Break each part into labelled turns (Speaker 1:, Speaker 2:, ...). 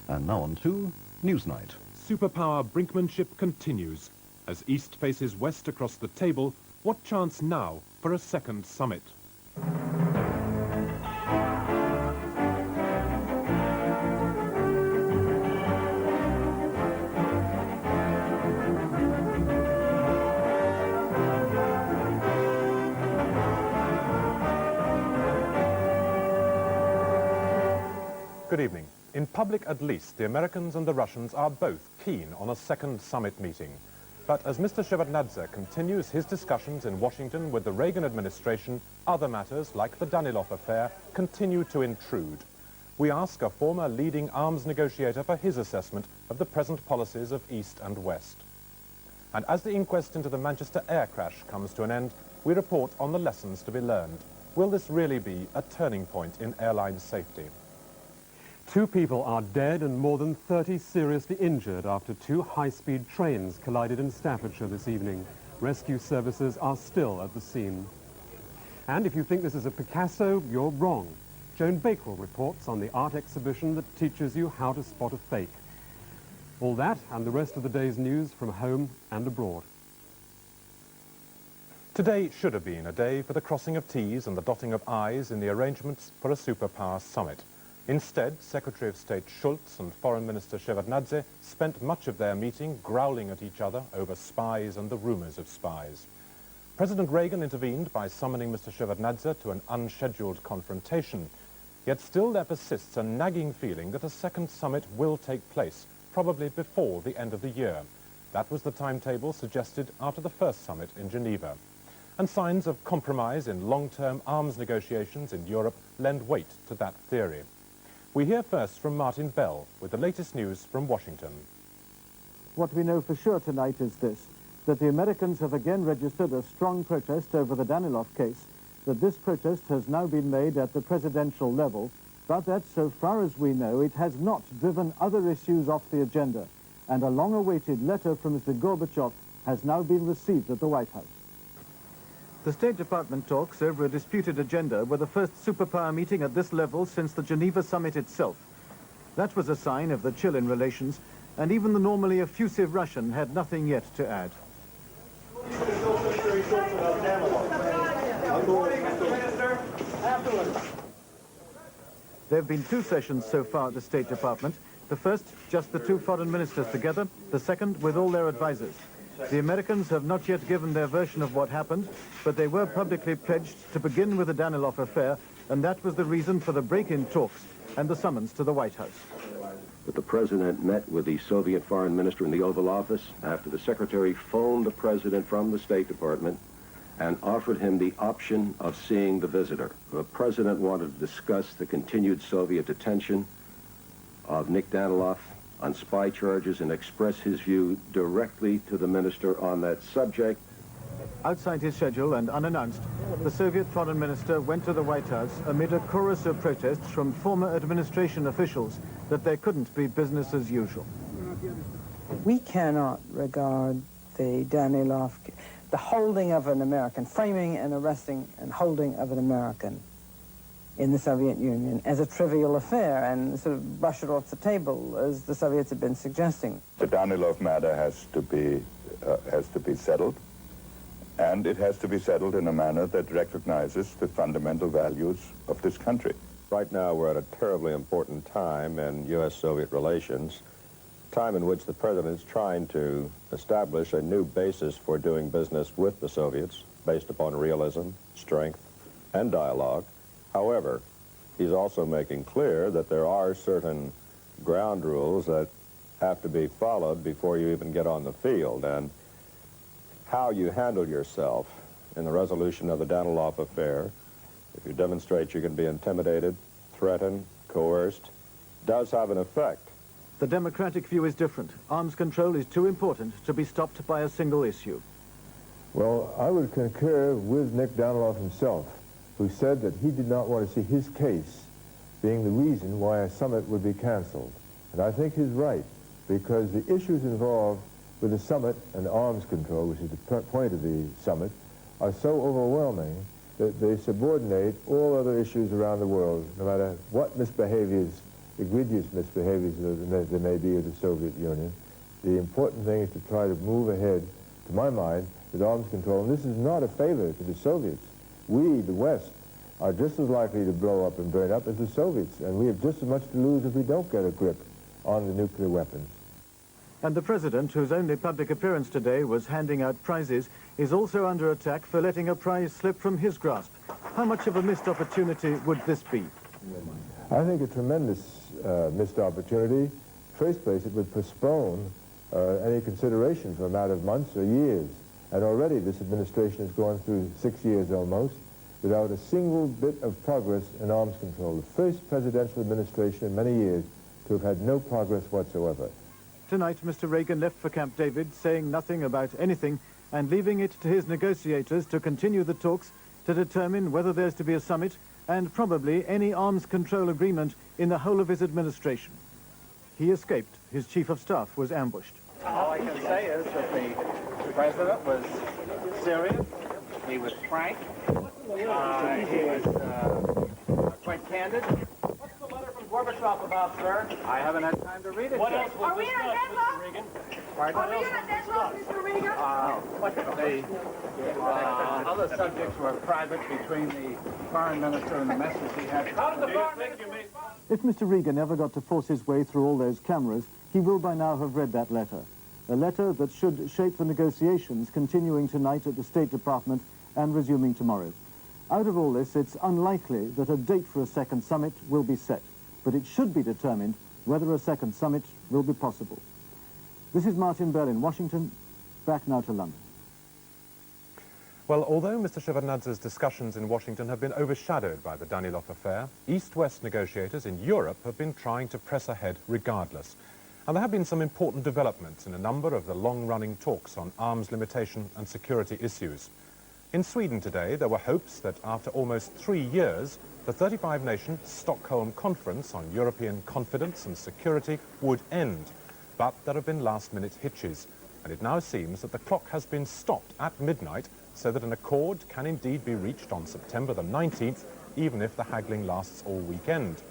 Speaker 1: And now on to Newsnight.
Speaker 2: Superpower brinkmanship continues. As East faces West across the table, what chance now for a second summit? Good evening. In public, at least, the Americans and the Russians are both keen on a second summit meeting. But as Mr. Shevardnadze continues his discussions in Washington with the Reagan administration, other matters, like the Danilov affair, continue to intrude. We ask a former leading arms negotiator for his assessment of the present policies of East and West. And as the inquest into the Manchester air crash comes to an end, we report on the lessons to be learned. Will this really be a turning point in airline safety?
Speaker 3: 2 people are dead and more than 30 seriously injured after 2 high-speed trains collided in Staffordshire this evening. Rescue services are still at the scene. And if you think this is a Picasso, you're wrong. Joan Bakewell reports on the art exhibition that teaches you how to spot a fake. All that and the rest of the day's news from home and abroad.
Speaker 2: Today should have been a day for the crossing of T's and the dotting of I's in the arrangements for a superpower summit. Instead, Secretary of State Schultz and Foreign Minister Shevardnadze spent much of their meeting growling at each other over spies and the rumors of spies. President Reagan intervened by summoning Mr. Shevardnadze to an unscheduled confrontation. Yet still there persists a nagging feeling that a second summit will take place, probably before the end of the year. That was the timetable suggested after the first summit in Geneva. And signs of compromise in long-term arms negotiations in Europe lend weight to that theory. We hear first from Martin Bell with the latest news from Washington.
Speaker 4: What we know for sure tonight is this, that the Americans have again registered a strong protest over the Danilov case, that this protest has now been made at the presidential level, but that, so far as we know, it has not driven other issues off the agenda, and a long-awaited letter from Mr. Gorbachev has now been received at the White House. The State Department talks over a disputed agenda were the first superpower meeting at this level since the Geneva summit itself. That was a sign of the chill in relations, and even the normally effusive Russian had nothing yet to add. There have been 2 sessions so far at the State Department. The first, just the 2 foreign ministers together. The second, with all their advisors. The Americans have not yet given their version of what happened, but they were publicly pledged to begin with the Danilov affair, and that was the reason for the break-in talks and the summons to the White House.
Speaker 5: But the president met with the Soviet foreign minister in the Oval Office after the secretary phoned the president from the State Department and offered him the option of seeing the visitor. The president wanted to discuss the continued Soviet detention of Nick Danilov on spy charges and express his view directly to the minister on that subject.
Speaker 4: Outside his schedule and unannounced, the Soviet foreign minister went to the White House amid a chorus of protests from former administration officials that there couldn't be business as usual.
Speaker 6: We cannot regard the Danilov, the holding of an American, framing and arresting and holding of an American in the Soviet Union as a trivial affair and sort of brush it off the table, as the Soviets have been suggesting.
Speaker 7: The Danilov matter has to be settled, and it has to be settled in a manner that recognizes the fundamental values of this country.
Speaker 8: Right now we're at a terribly important time in U.S.-Soviet relations, time in which the president is trying to establish a new basis for doing business with the Soviets based upon realism, strength, and dialogue. However, he's also making clear that there are certain ground rules that have to be followed before you even get on the field, and how you handle yourself in the resolution of the Danilov affair, if you demonstrate you can be intimidated, threatened, coerced, does have an effect.
Speaker 4: The democratic view is different. Arms control is too important to be stopped by a single issue.
Speaker 9: Well, I would concur with Nick Danilov himself, who said that he did not want to see his case being the reason why a summit would be canceled. And I think he's right, because the issues involved with the summit and arms control, which is the point of the summit, are so overwhelming that they subordinate all other issues around the world, no matter what misbehaviors egregious misbehaviors that there may be of the Soviet Union. The important thing is to try to move ahead, to my mind, with arms control. And this is not a favor to the Soviets. We, the West, are just as likely to blow up and burn up as the Soviets, and we have just as much to lose if we don't get a grip on the nuclear weapons.
Speaker 4: And the president, whose only public appearance today was handing out prizes, is also under attack for letting a prize slip from his grasp. How much of a missed opportunity would this be?
Speaker 9: I think a tremendous missed opportunity. First place, it would postpone any consideration for a matter of months or years. And already this administration has gone through 6 years almost without a single bit of progress in arms control. The first presidential administration in many years to have had no progress whatsoever.
Speaker 4: Tonight, Mr. Reagan left for Camp David, saying nothing about anything and leaving it to his negotiators to continue the talks to determine whether there's to be a summit and probably any arms control agreement in the whole of his administration. He escaped. His chief of staff was ambushed.
Speaker 10: All I can say is that the president was serious, he was frank, he was quite candid. What's the letter from Gorbachev about, sir? I haven't had time to read it
Speaker 11: What
Speaker 10: yet.
Speaker 11: else was discussed, Mr. Reagan?
Speaker 10: Pardon?
Speaker 11: Are we in a deadlock, Mr. Reagan?
Speaker 10: The other subjects were private between the foreign minister and the message he had.
Speaker 11: How did the foreign minister...
Speaker 4: If Mr. Reagan ever got to force his way through all those cameras, he will by now have read that letter. A letter that should shape the negotiations continuing tonight at the State Department and resuming tomorrow. Out of all this, it's unlikely that a date for a second summit will be set, but it should be determined whether a second summit will be possible. This is Martin Bell in Washington. Back now to London.
Speaker 2: Well, although Mr. Shevardnadze's discussions in Washington have been overshadowed by the Danilov affair, East-West negotiators in Europe have been trying to press ahead regardless. And there have been some important developments in a number of the long-running talks on arms limitation and security issues. In Sweden today, there were hopes that after almost 3 years, the 35-nation Stockholm Conference on European Confidence and Security would end. But there have been last-minute hitches, and it now seems that the clock has been stopped at midnight so that an accord can indeed be reached on September the 19th, even if the haggling lasts all weekend.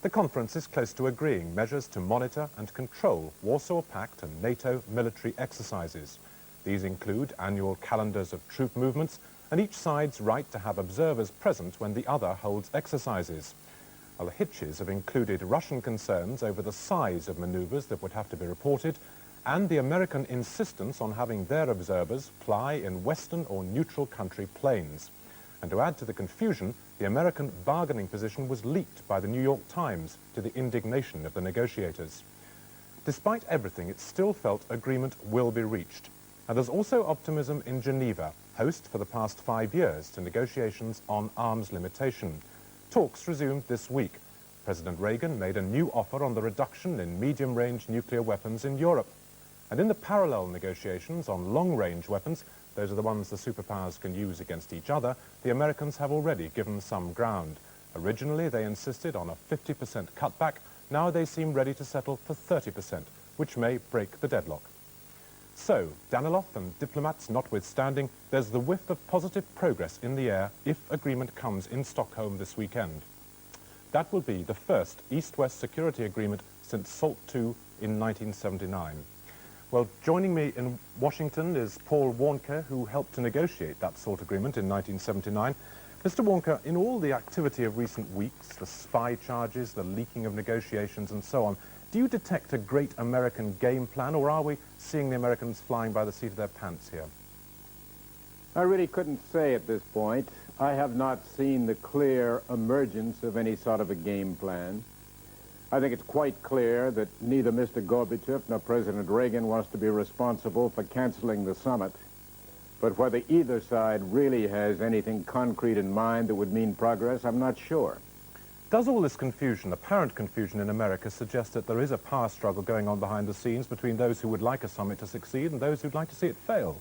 Speaker 2: The conference is close to agreeing measures to monitor and control Warsaw Pact and NATO military exercises. These include annual calendars of troop movements and each side's right to have observers present when the other holds exercises. Well, the hitches have included Russian concerns over the size of maneuvers that would have to be reported and the American insistence on having their observers fly in Western or neutral country planes. And to add to the confusion, the American bargaining position was leaked by the New York Times to the indignation of the negotiators. Despite everything, it still felt agreement will be reached. And there's also optimism in Geneva, host for the past 5 years to negotiations on arms limitation. Talks resumed this week. President Reagan made a new offer on the reduction in medium-range nuclear weapons in Europe. And in the parallel negotiations on long-range weapons, those are the ones the superpowers can use against each other, the Americans have already given some ground. Originally, they insisted on a 50% cutback. Now they seem ready to settle for 30%, which may break the deadlock. So, Danilov and diplomats notwithstanding, there's the whiff of positive progress in the air if agreement comes in Stockholm this weekend. That will be the first East-West security agreement since SALT II in 1979. Well, joining me in Washington is Paul Warnke, who helped to negotiate that SALT agreement in 1979. Mr. Warnke, in all the activity of recent weeks, the spy charges, the leaking of negotiations and so on, do you detect a great American game plan, or are we seeing the Americans flying by the seat of their pants here?
Speaker 12: I really couldn't say at this point. I have not seen the clear emergence of any sort of a game plan. I think it's quite clear that neither Mr. Gorbachev nor President Reagan wants to be responsible for canceling the summit. But whether either side really has anything concrete in mind that would mean progress, I'm not sure.
Speaker 2: Does all this confusion, apparent confusion in America, suggest that there is a power struggle going on behind the scenes between those who would like a summit to succeed and those who'd like to see it fail?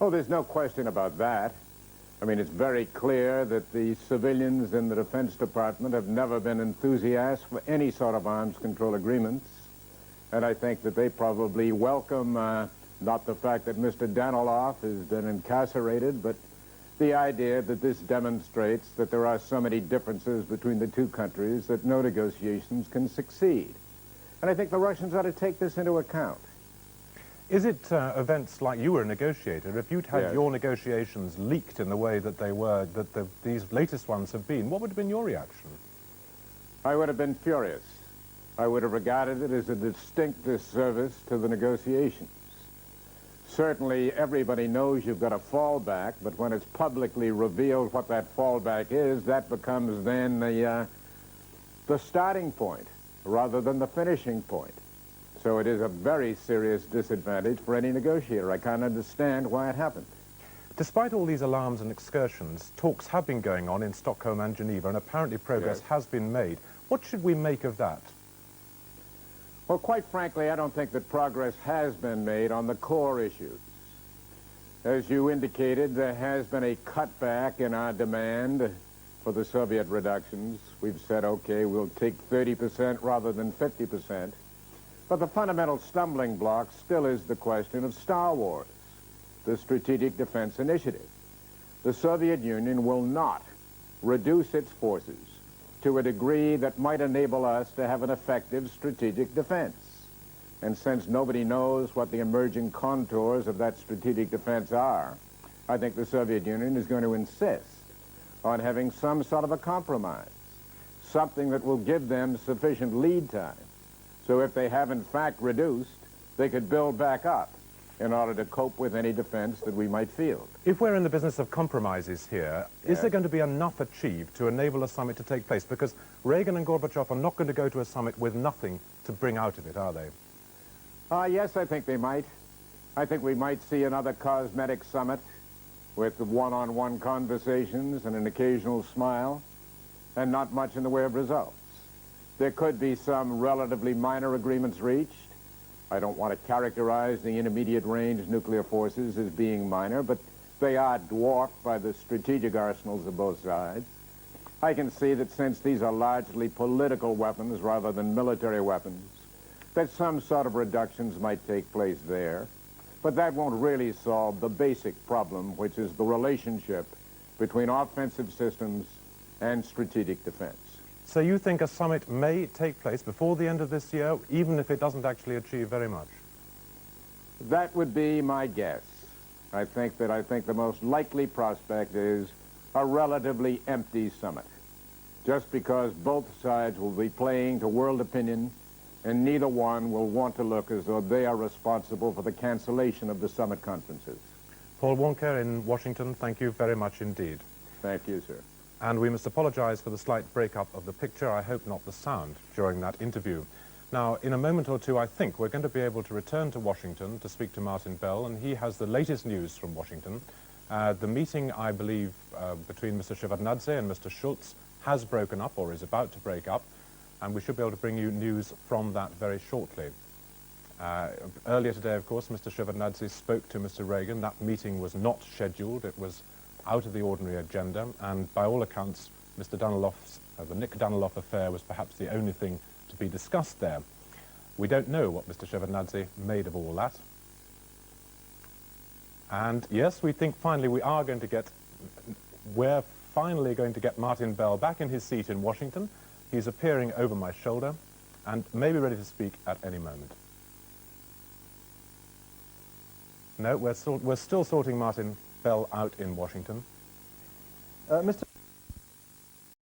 Speaker 12: Oh, there's no question about that. I mean, it's very clear that the civilians in the Defense Department have never been enthusiasts for any sort of arms control agreements. And I think that they probably welcome not the fact that Mr. Danilov has been incarcerated, but the idea that this demonstrates that there are so many differences between the two countries that no negotiations can succeed. And I think the Russians ought to take this into account.
Speaker 2: Is it events like you were a negotiator, if you'd had
Speaker 12: Yes.
Speaker 2: your negotiations leaked in the way that they were, these latest ones have been, what would have been your reaction?
Speaker 12: I would have been furious. I would have regarded it as a distinct disservice to the negotiations. Certainly, everybody knows you've got a fallback, but when it's publicly revealed what that fallback is, that becomes then the starting point rather than the finishing point. So it is a very serious disadvantage for any negotiator. I can't understand why it happened.
Speaker 2: Despite all these alarms and excursions, talks have been going on in Stockholm and Geneva, and apparently progress has been made. What should we make of that?
Speaker 12: Well, quite frankly, I don't think that progress has been made on the core issues. As you indicated, there has been a cutback in our demand for the Soviet reductions. We've said, okay, we'll take 30% rather than 50%. But the fundamental stumbling block still is the question of Star Wars, the Strategic Defense Initiative. The Soviet Union will not reduce its forces to a degree that might enable us to have an effective strategic defense. And since nobody knows what the emerging contours of that strategic defense are, I think the Soviet Union is going to insist on having some sort of a compromise, something that will give them sufficient lead time. So if they have in fact reduced, they could build back up in order to cope with any defense that we might field.
Speaker 2: If we're in the business of compromises here, is there going to be enough achieved to enable a summit to take place? Because Reagan and Gorbachev are not going to go to a summit with nothing to bring out of it, are they?
Speaker 12: Yes, I think they might. I think we might see another cosmetic summit with one-on-one conversations and an occasional smile, and not much in the way of results. There could be some relatively minor agreements reached. I don't want to characterize the intermediate range nuclear forces as being minor, but they are dwarfed by the strategic arsenals of both sides. I can see that since these are largely political weapons rather than military weapons, that some sort of reductions might take place there. But that won't really solve the basic problem, which is the relationship between offensive systems and strategic defense.
Speaker 2: So you think a summit may take place before the end of this year, even if it doesn't actually achieve very much?
Speaker 12: That would be my guess. I think the most likely prospect is a relatively empty summit, just because both sides will be playing to world opinion, and neither one will want to look as though they are responsible for the cancellation of the summit conferences.
Speaker 2: Paul Wonka in Washington, thank you very much indeed.
Speaker 12: Thank you, sir.
Speaker 2: And we must apologize for the slight breakup of the picture, I hope not the sound, during that interview. Now, in a moment or two, I think we're going to be able to return to Washington to speak to Martin Bell, and he has the latest news from Washington. The meeting, I believe, between Mr. Shevardnadze and Mr. Schultz has broken up, or is about to break up, and we should be able to bring you news from that very shortly. Earlier today, of course, Mr. Shevardnadze spoke to Mr. Reagan. That meeting was not scheduled. It was out of the ordinary agenda, and by all accounts, Mr. Danilov's, the Nick Danilov affair was perhaps the only thing to be discussed there. We don't know what Mr. Shevardnadze made of all that. And yes, we think finally we're finally going to get Martin Bell back in his seat in Washington. He's appearing over my shoulder and may be ready to speak at any moment. No, we're still sorting Martin Bell out in Washington. Mr.